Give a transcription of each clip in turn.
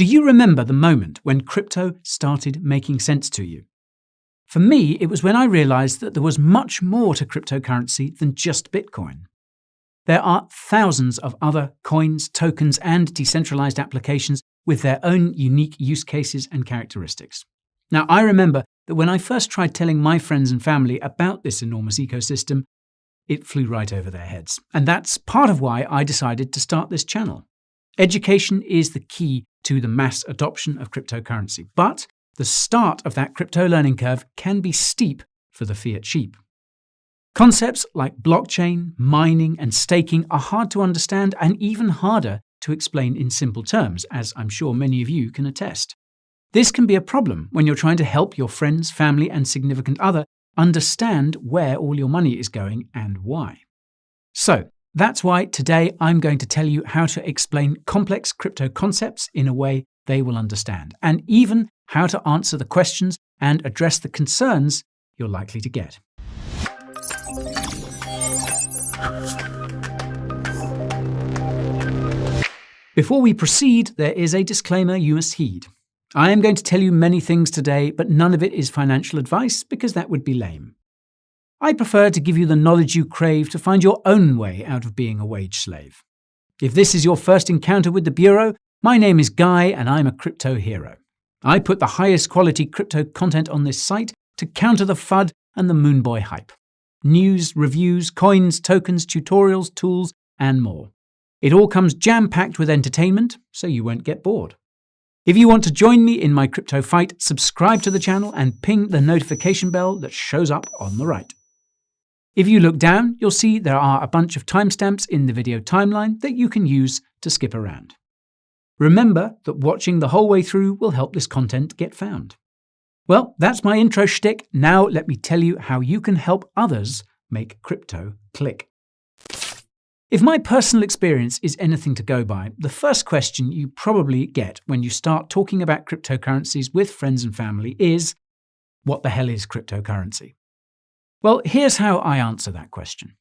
Do you remember the moment when crypto started making sense to you? For me, it was when I realized that there was much more to cryptocurrency than just Bitcoin. There are thousands of other coins, tokens, and decentralized applications with their own unique use cases and characteristics. Now, I remember that when I first tried telling my friends and family about this enormous ecosystem, it flew right over their heads. And that's part of why I decided to start this channel. Education is the key to the mass adoption of cryptocurrency, but the start of that crypto learning curve can be steep for the fiat sheep. Concepts like blockchain, mining, and staking are hard to understand and even harder to explain in simple terms, as I'm sure many of you can attest. This can be a problem when you're trying to help your friends, family, and significant other understand where all your money is going and why. So, that's why today I'm going to tell you how to explain complex crypto concepts in a way they will understand, and even how to answer the questions and address the concerns you're likely to get. Before we proceed, there is a disclaimer you must heed. I am going to tell you many things today, but none of it is financial advice because that would be lame. I prefer to give you the knowledge you crave to find your own way out of being a wage slave. If this is your first encounter with the Bureau, my name is Guy and I'm a crypto hero. I put the highest quality crypto content on this site to counter the FUD and the Moonboy hype. News, reviews, coins, tokens, tutorials, tools, and more. It all comes jam-packed with entertainment, so you won't get bored. If you want to join me in my crypto fight, subscribe to the channel and ping the notification bell that shows up on the right. If you look down, you'll see there are a bunch of timestamps in the video timeline that you can use to skip around. Remember that watching the whole way through will help this content get found. Well, that's my intro shtick. Now let me tell you how you can help others make crypto click. If my personal experience is anything to go by, the first question you probably get when you start talking about cryptocurrencies with friends and family is, what the hell is cryptocurrency? Well, here's how I answer that question.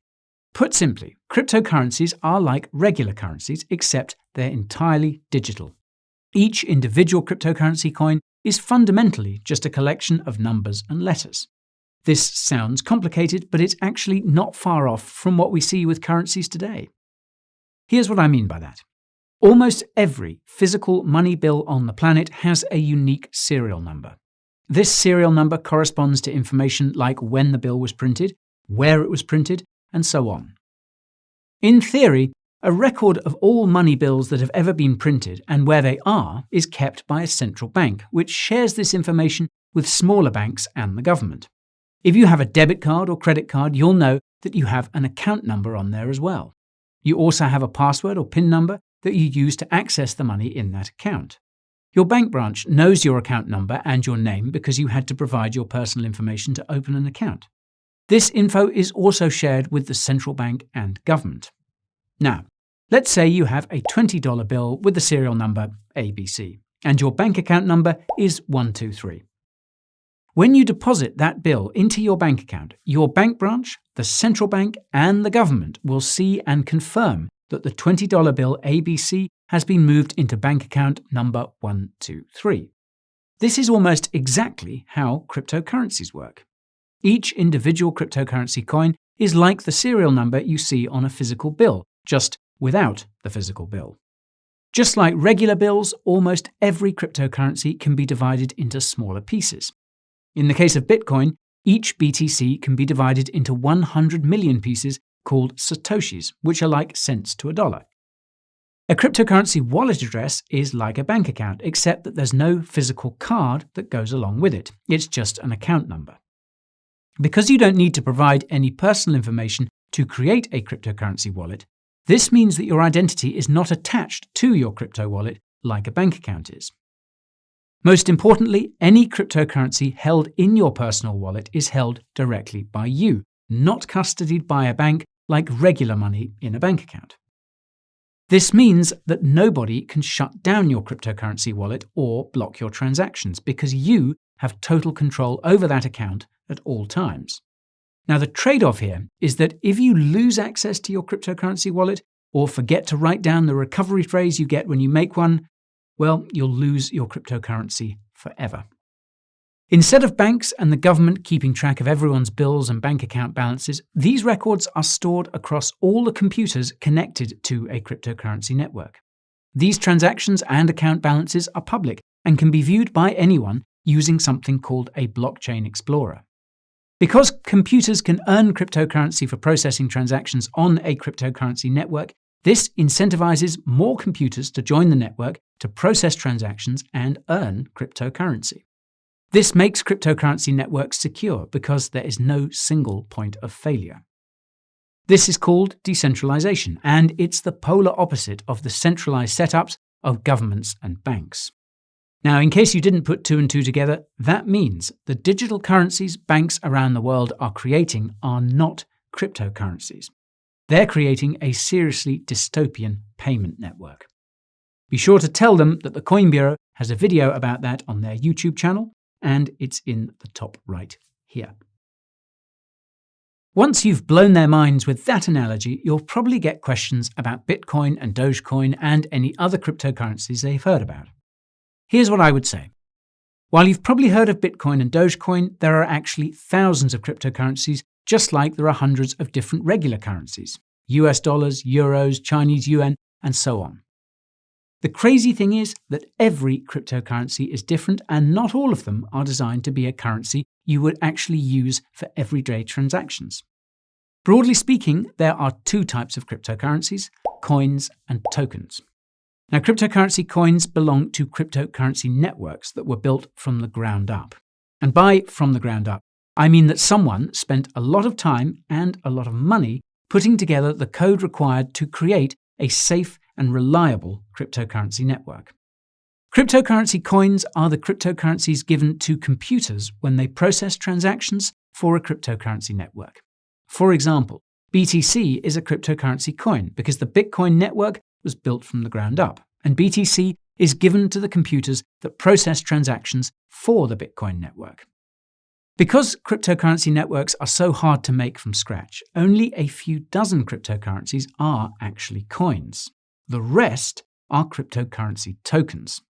Put simply, cryptocurrencies are like regular currencies, except they're entirely digital. Each individual cryptocurrency coin is fundamentally just a collection of numbers and letters. This sounds complicated, but it's actually not far off from what we see with currencies today. Here's what I mean by that. Almost every physical money bill on the planet has a unique serial number. This serial number corresponds to information like when the bill was printed, where it was printed, and so on. In theory, a record of all money bills that have ever been printed and where they are is kept by a central bank, which shares this information with smaller banks and the government. If you have a debit card or credit card, you'll know that you have an account number on there as well. You also have a password or PIN number that you use to access the money in that account. Your bank branch knows your account number and your name because you had to provide your personal information to open an account. This info is also shared with the central bank and government. Now, let's say you have a $20 bill with the serial number ABC, and your bank account number is 123. When you deposit that bill into your bank account, your bank branch, the central bank, and the government will see and confirm that the $20 bill ABC has been moved into bank account number 123. This is almost exactly how cryptocurrencies work. Each individual cryptocurrency coin is like the serial number you see on a physical bill, just without the physical bill. Just like regular bills, almost every cryptocurrency can be divided into smaller pieces. In the case of Bitcoin, each BTC can be divided into 100 million pieces called satoshis, which are like cents to a dollar. A cryptocurrency wallet address is like a bank account, except that there's no physical card that goes along with it. It's just an account number. Because you don't need to provide any personal information to create a cryptocurrency wallet, this means that your identity is not attached to your crypto wallet like a bank account is. Most importantly, any cryptocurrency held in your personal wallet is held directly by you, not custodied by a bank like regular money in a bank account. This means that nobody can shut down your cryptocurrency wallet or block your transactions because you have total control over that account at all times. Now, the trade-off here is that if you lose access to your cryptocurrency wallet or forget to write down the recovery phrase you get when you make one, well, you'll lose your cryptocurrency forever. Instead of banks and the government keeping track of everyone's bills and bank account balances, these records are stored across all the computers connected to a cryptocurrency network. These transactions and account balances are public and can be viewed by anyone using something called a blockchain explorer. Because computers can earn cryptocurrency for processing transactions on a cryptocurrency network, this incentivizes more computers to join the network to process transactions and earn cryptocurrency. This makes cryptocurrency networks secure because there is no single point of failure. This is called decentralization, and it's the polar opposite of the centralized setups of governments and banks. Now, in case you didn't put two and two together, that means the digital currencies banks around the world are creating are not cryptocurrencies. They're creating a seriously dystopian payment network. Be sure to tell them that the Coin Bureau has a video about that on their YouTube channel, and it's in the top right here. Once you've blown their minds with that analogy, you'll probably get questions about Bitcoin and Dogecoin and any other cryptocurrencies they've heard about. Here's what I would say. While you've probably heard of Bitcoin and Dogecoin, there are actually thousands of cryptocurrencies, just like there are hundreds of different regular currencies: US dollars, euros, Chinese yuan, and so on. The crazy thing is that every cryptocurrency is different, and not all of them are designed to be a currency you would actually use for everyday transactions. Broadly speaking, there are two types of cryptocurrencies: coins and tokens. Now, cryptocurrency coins belong to cryptocurrency networks that were built from the ground up. And by from the ground up, I mean that someone spent a lot of time and a lot of money putting together the code required to create a safe and reliable cryptocurrency network. Cryptocurrency coins are the cryptocurrencies given to computers when they process transactions for a cryptocurrency network. For example, BTC is a cryptocurrency coin because the Bitcoin network was built from the ground up, and BTC is given to the computers that process transactions for the Bitcoin network. Because cryptocurrency networks are so hard to make from scratch, only a few dozen cryptocurrencies are actually coins. The rest are cryptocurrency tokens.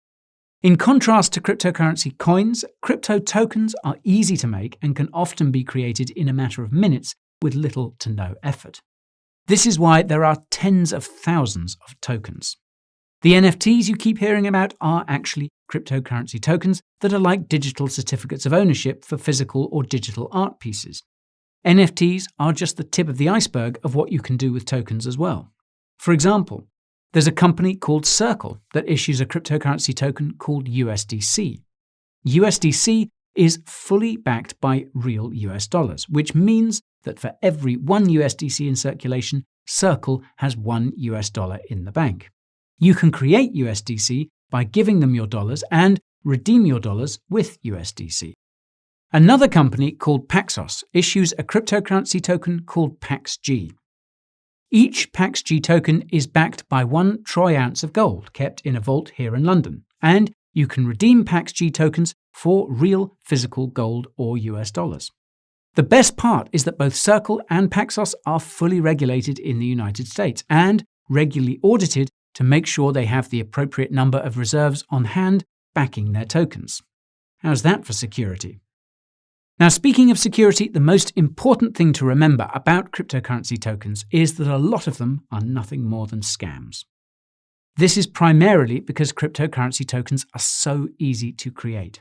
In contrast to cryptocurrency coins, crypto tokens are easy to make and can often be created in a matter of minutes with little to no effort. This is why there are tens of thousands of tokens. The NFTs you keep hearing about are actually cryptocurrency tokens that are like digital certificates of ownership for physical or digital art pieces. NFTs are just the tip of the iceberg of what you can do with tokens as well. For example, there's a company called Circle that issues a cryptocurrency token called USDC. USDC is fully backed by real US dollars, which means that for every one USDC in circulation, Circle has $1 US in the bank. You can create USDC by giving them your dollars and redeem your dollars with USDC. Another company called Paxos issues a cryptocurrency token called PaxG. Each PaxG token is backed by 1 troy ounce of gold kept in a vault here in London, and you can redeem PaxG tokens for real physical gold or US dollars. The best part is that both Circle and Paxos are fully regulated in the United States and regularly audited to make sure they have the appropriate number of reserves on hand backing their tokens. How's that for security? Now, speaking of security, the most important thing to remember about cryptocurrency tokens is that a lot of them are nothing more than scams. This is primarily because cryptocurrency tokens are so easy to create.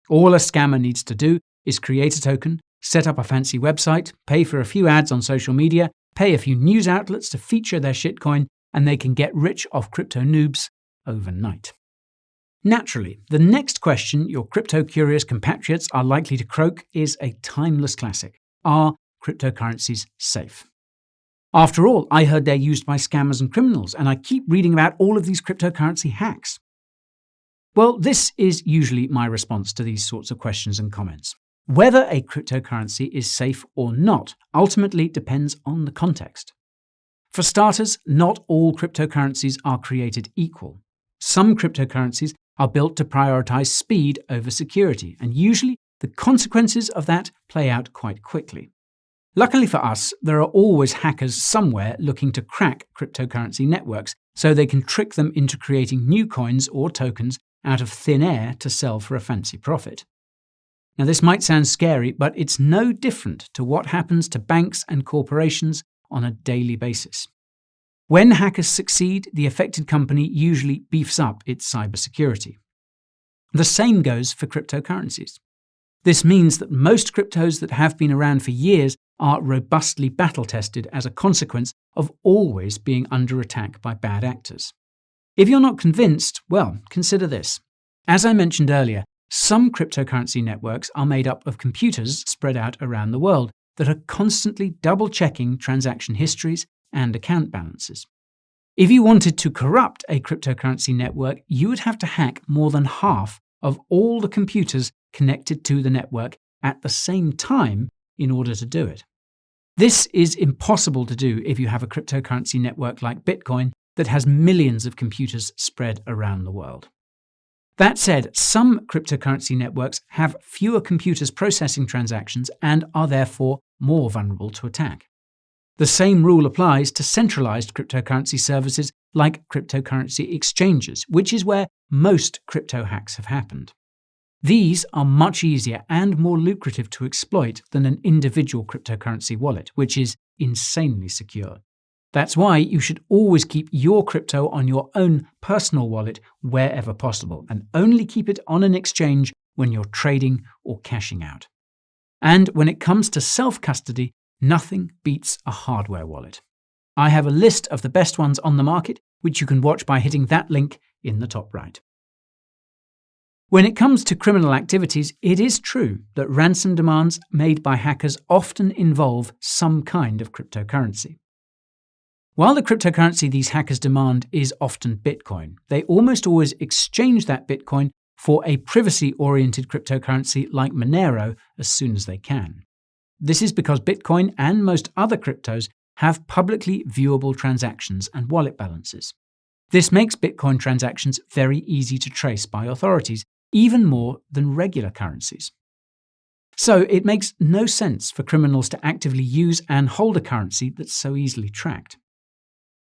All a scammer needs to do is create a token, set up a fancy website, pay for a few ads on social media, pay a few news outlets to feature their shitcoin, and they can get rich off crypto noobs overnight. Naturally, the next question your crypto-curious compatriots are likely to croak is a timeless classic. Are cryptocurrencies safe? After all, I heard they're used by scammers and criminals, and I keep reading about all of these cryptocurrency hacks. Well, this is usually my response to these sorts of questions and comments. Whether a cryptocurrency is safe or not ultimately depends on the context. For starters, not all cryptocurrencies are created equal. Some cryptocurrencies are built to prioritize speed over security, and usually the consequences of that play out quite quickly. Luckily for us, there are always hackers somewhere looking to crack cryptocurrency networks, so they can trick them into creating new coins or tokens out of thin air to sell for a fancy profit. Now, this might sound scary, but it's no different to what happens to banks and corporations on a daily basis. When hackers succeed, the affected company usually beefs up its cybersecurity. The same goes for cryptocurrencies. This means that most cryptos that have been around for years are robustly battle-tested as a consequence of always being under attack by bad actors. If you're not convinced, well, consider this. As I mentioned earlier, some cryptocurrency networks are made up of computers spread out around the world that are constantly double-checking transaction histories and account balances. If you wanted to corrupt a cryptocurrency network, you would have to hack more than half of all the computers connected to the network at the same time in order to do it. This is impossible to do if you have a cryptocurrency network like Bitcoin that has millions of computers spread around the world. That said, some cryptocurrency networks have fewer computers processing transactions and are therefore more vulnerable to attack. The same rule applies to centralized cryptocurrency services like cryptocurrency exchanges, which is where most crypto hacks have happened. These are much easier and more lucrative to exploit than an individual cryptocurrency wallet, which is insanely secure. That's why you should always keep your crypto on your own personal wallet wherever possible, and only keep it on an exchange when you're trading or cashing out. And when it comes to self-custody, nothing beats a hardware wallet. I have a list of the best ones on the market, which you can watch by hitting that link in the top right. When it comes to criminal activities, it is true that ransom demands made by hackers often involve some kind of cryptocurrency. While the cryptocurrency these hackers demand is often Bitcoin, they almost always exchange that Bitcoin for a privacy-oriented cryptocurrency like Monero as soon as they can. This is because Bitcoin and most other cryptos have publicly viewable transactions and wallet balances. This makes Bitcoin transactions very easy to trace by authorities, even more than regular currencies. So it makes no sense for criminals to actively use and hold a currency that's so easily tracked.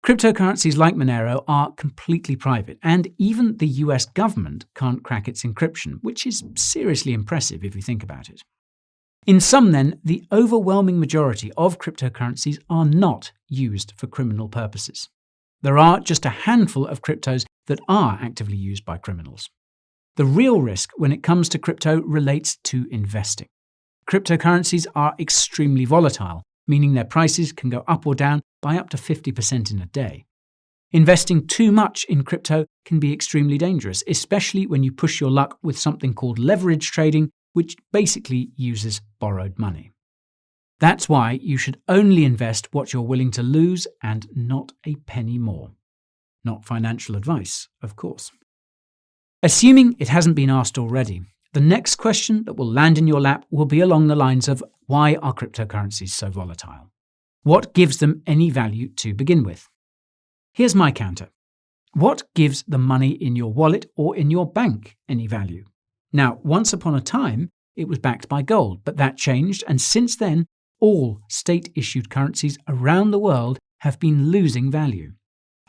Cryptocurrencies like Monero are completely private, and even the US government can't crack its encryption, which is seriously impressive if you think about it. In sum then, the overwhelming majority of cryptocurrencies are not used for criminal purposes. There are just a handful of cryptos that are actively used by criminals. The real risk when it comes to crypto relates to investing. Cryptocurrencies are extremely volatile, meaning their prices can go up or down by up to 50% in a day. Investing too much in crypto can be extremely dangerous, especially when you push your luck with something called leverage trading, which basically uses borrowed money. That's why you should only invest what you're willing to lose and not a penny more. Not financial advice, of course. Assuming it hasn't been asked already, the next question that will land in your lap will be along the lines of, why are cryptocurrencies so volatile? What gives them any value to begin with? Here's my counter. What gives the money in your wallet or in your bank any value? Now, once upon a time, it was backed by gold, but that changed, and since then, all state-issued currencies around the world have been losing value.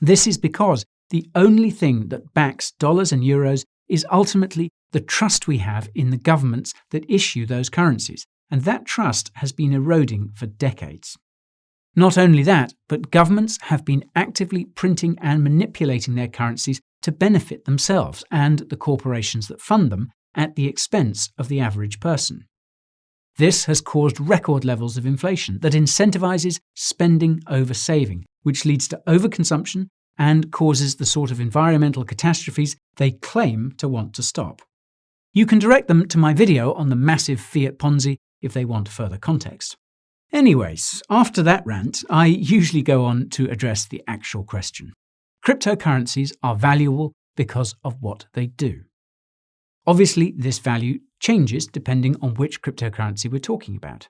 This is because the only thing that backs dollars and euros is ultimately the trust we have in the governments that issue those currencies, and that trust has been eroding for decades. Not only that, but governments have been actively printing and manipulating their currencies to benefit themselves and the corporations that fund them at the expense of the average person. This has caused record levels of inflation that incentivizes spending over saving, which leads to overconsumption and causes the sort of environmental catastrophes they claim to want to stop. You can direct them to my video on the massive fiat Ponzi if they want further context. Anyways, after that rant, I usually go on to address the actual question. Cryptocurrencies are valuable because of what they do. Obviously, this value changes depending on which cryptocurrency we're talking about.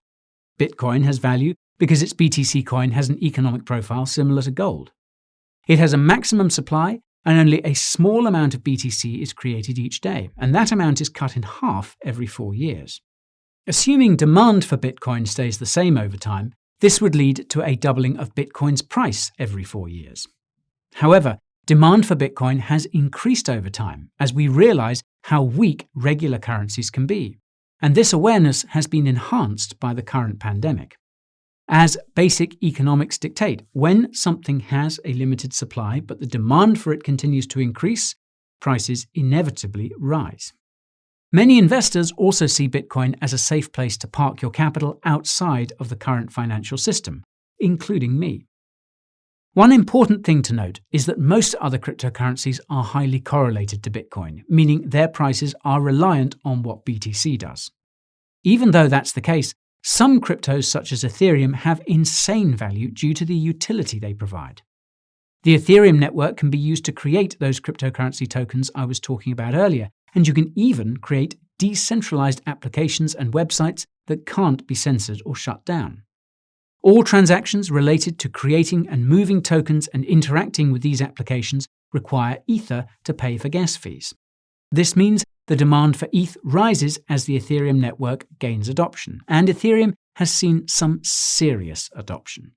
Bitcoin has value because its BTC coin has an economic profile similar to gold. It has a maximum supply, and only a small amount of BTC is created each day, and that amount is cut in half every 4 years. Assuming demand for Bitcoin stays the same over time, this would lead to a doubling of Bitcoin's price every 4 years. However, Demand for Bitcoin has increased over time as we realize how weak regular currencies can be, and this awareness has been enhanced by the current pandemic. As basic economics dictate, when something has a limited supply but the demand for it continues to increase, prices inevitably rise. Many investors also see Bitcoin as a safe place to park your capital outside of the current financial system, including me. One important thing to note is that most other cryptocurrencies are highly correlated to Bitcoin, meaning their prices are reliant on what BTC does. Even though that's the case, some cryptos such as Ethereum have insane value due to the utility they provide. The Ethereum network can be used to create those cryptocurrency tokens I was talking about earlier, and you can even create decentralized applications and websites that can't be censored or shut down. All transactions related to creating and moving tokens and interacting with these applications require Ether to pay for gas fees. This means the demand for ETH rises as the Ethereum network gains adoption, and Ethereum has seen some serious adoption.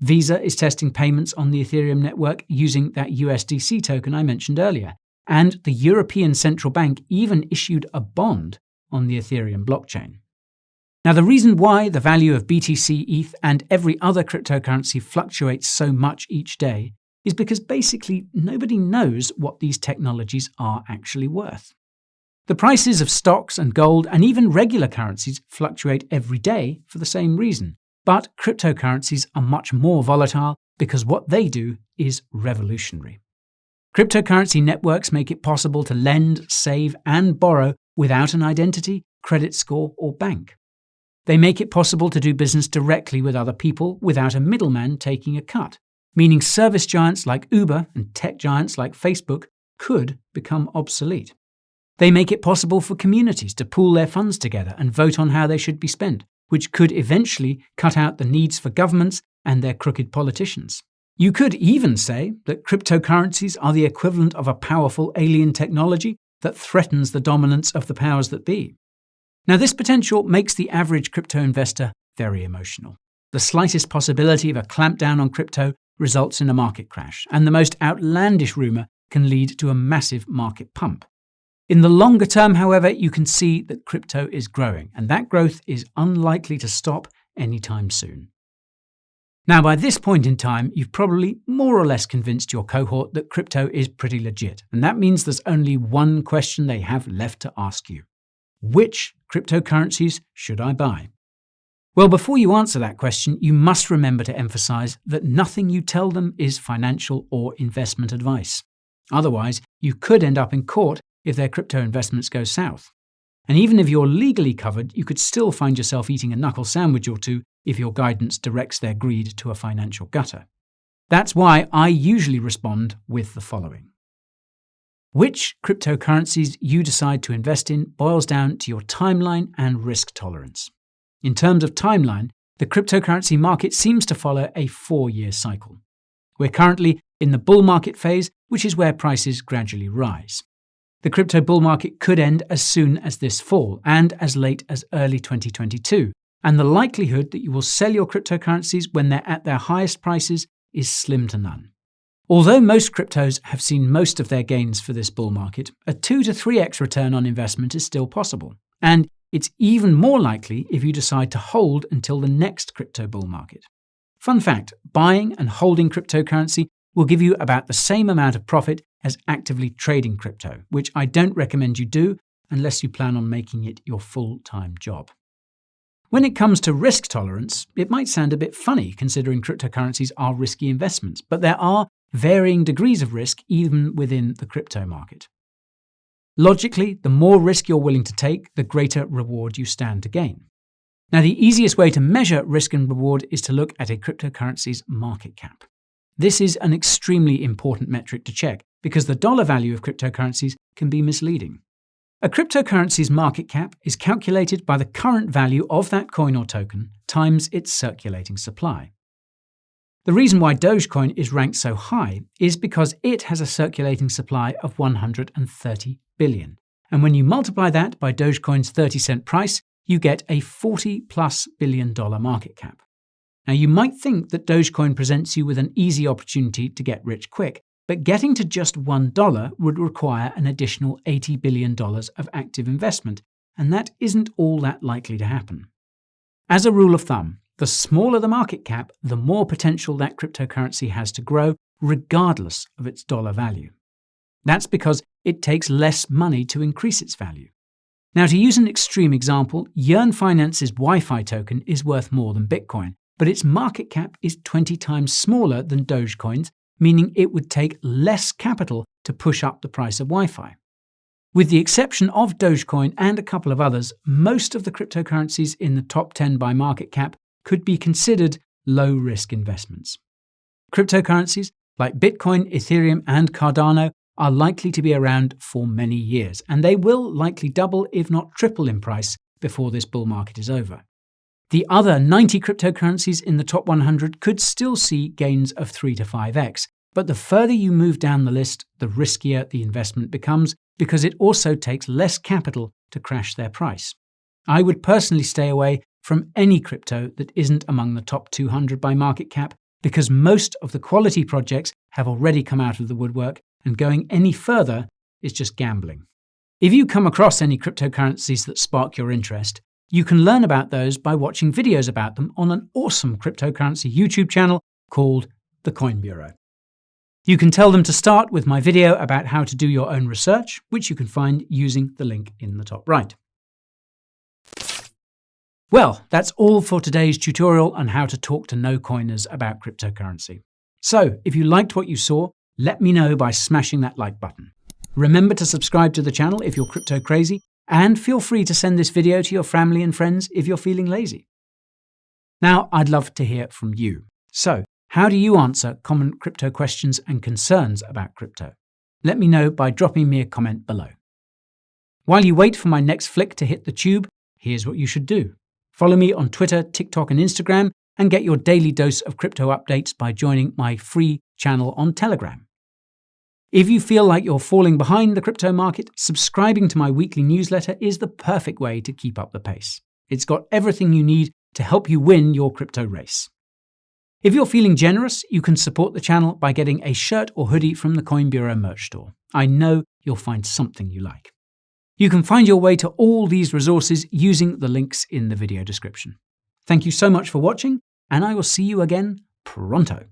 Visa is testing payments on the Ethereum network using that USDC token I mentioned earlier, and the European Central Bank even issued a bond on the Ethereum blockchain. Now, the reason why the value of BTC, ETH, and every other cryptocurrency fluctuates so much each day is because basically nobody knows what these technologies are actually worth. The prices of stocks and gold and even regular currencies fluctuate every day for the same reason, but cryptocurrencies are much more volatile because what they do is revolutionary. Cryptocurrency networks make it possible to lend, save, and borrow without an identity, credit score, or bank. They make it possible to do business directly with other people without a middleman taking a cut, meaning service giants like Uber and tech giants like Facebook could become obsolete. They make it possible for communities to pool their funds together and vote on how they should be spent, which could eventually cut out the needs for governments and their crooked politicians. You could even say that cryptocurrencies are the equivalent of a powerful alien technology that threatens the dominance of the powers that be. Now, this potential makes the average crypto investor very emotional. The slightest possibility of a clampdown on crypto results in a market crash, and the most outlandish rumor can lead to a massive market pump. In the longer term, however, you can see that crypto is growing, and that growth is unlikely to stop anytime soon. Now, by this point in time, you've probably more or less convinced your cohort that crypto is pretty legit, and that means there's only one question they have left to ask you. Which cryptocurrencies should I buy? Well, before you answer that question, you must remember to emphasize that nothing you tell them is financial or investment advice. Otherwise, you could end up in court if their crypto investments go south. And even if you're legally covered, you could still find yourself eating a knuckle sandwich or two if your guidance directs their greed to a financial gutter. That's why I usually respond with the following. Which cryptocurrencies you decide to invest in boils down to your timeline and risk tolerance. In terms of timeline, the cryptocurrency market seems to follow a 4-year cycle. We're currently in the bull market phase, which is where prices gradually rise. The crypto bull market could end as soon as this fall and as late as early 2022, and the likelihood that you will sell your cryptocurrencies when they're at their highest prices is slim to none. Although most cryptos have seen most of their gains for this bull market, a 2 to 3x return on investment is still possible, and it's even more likely if you decide to hold until the next crypto bull market. Fun fact, buying and holding cryptocurrency will give you about the same amount of profit as actively trading crypto, which I don't recommend you do unless you plan on making it your full-time job. When it comes to risk tolerance, it might sound a bit funny considering cryptocurrencies are risky investments, but there are varying degrees of risk even within the crypto market. Logically, the more risk you're willing to take, the greater reward you stand to gain. Now, the easiest way to measure risk and reward is to look at a cryptocurrency's market cap. This is an extremely important metric to check because the dollar value of cryptocurrencies can be misleading. A cryptocurrency's market cap is calculated by the current value of that coin or token times its circulating supply. The reason why Dogecoin is ranked so high is because it has a circulating supply of 130 billion. And when you multiply that by Dogecoin's 30-cent price, you get a $40+ billion market cap. Now, you might think that Dogecoin presents you with an easy opportunity to get rich quick, but getting to just $1 would require an additional $80 billion of active investment, and that isn't all that likely to happen. As a rule of thumb, the smaller the market cap, the more potential that cryptocurrency has to grow, regardless of its dollar value. That's because it takes less money to increase its value. Now, to use an extreme example, Yearn Finance's Wi-Fi token is worth more than Bitcoin, but its market cap is 20 times smaller than Dogecoin's, meaning it would take less capital to push up the price of Wi-Fi. With the exception of Dogecoin and a couple of others, most of the cryptocurrencies in the top 10 by market cap could be considered low-risk investments. Cryptocurrencies like Bitcoin, Ethereum, and Cardano are likely to be around for many years, and they will likely double, if not triple in price before this bull market is over. The other 90 cryptocurrencies in the top 100 could still see gains of 3 to 5x, but the further you move down the list, the riskier the investment becomes because it also takes less capital to crash their price. I would personally stay away from any crypto that isn't among the top 200 by market cap because most of the quality projects have already come out of the woodwork, and going any further is just gambling. If you come across any cryptocurrencies that spark your interest, you can learn about those by watching videos about them on an awesome cryptocurrency YouTube channel called The Coin Bureau. You can tell them to start with my video about how to do your own research, which you can find using the link in the top right. Well, that's all for today's tutorial on how to talk to no-coiners about cryptocurrency. So, if you liked what you saw, let me know by smashing that like button. Remember to subscribe to the channel if you're crypto crazy, and feel free to send this video to your family and friends if you're feeling lazy. Now, I'd love to hear from you. So, how do you answer common crypto questions and concerns about crypto? Let me know by dropping me a comment below. While you wait for my next flick to hit the tube, here's what you should do. Follow me on Twitter, TikTok, and Instagram, and get your daily dose of crypto updates by joining my free channel on Telegram. If you feel like you're falling behind the crypto market, subscribing to my weekly newsletter is the perfect way to keep up the pace. It's got everything you need to help you win your crypto race. If you're feeling generous, you can support the channel by getting a shirt or hoodie from the Coin Bureau merch store. I know you'll find something you like. You can find your way to all these resources using the links in the video description. Thank you so much for watching, and I will see you again pronto.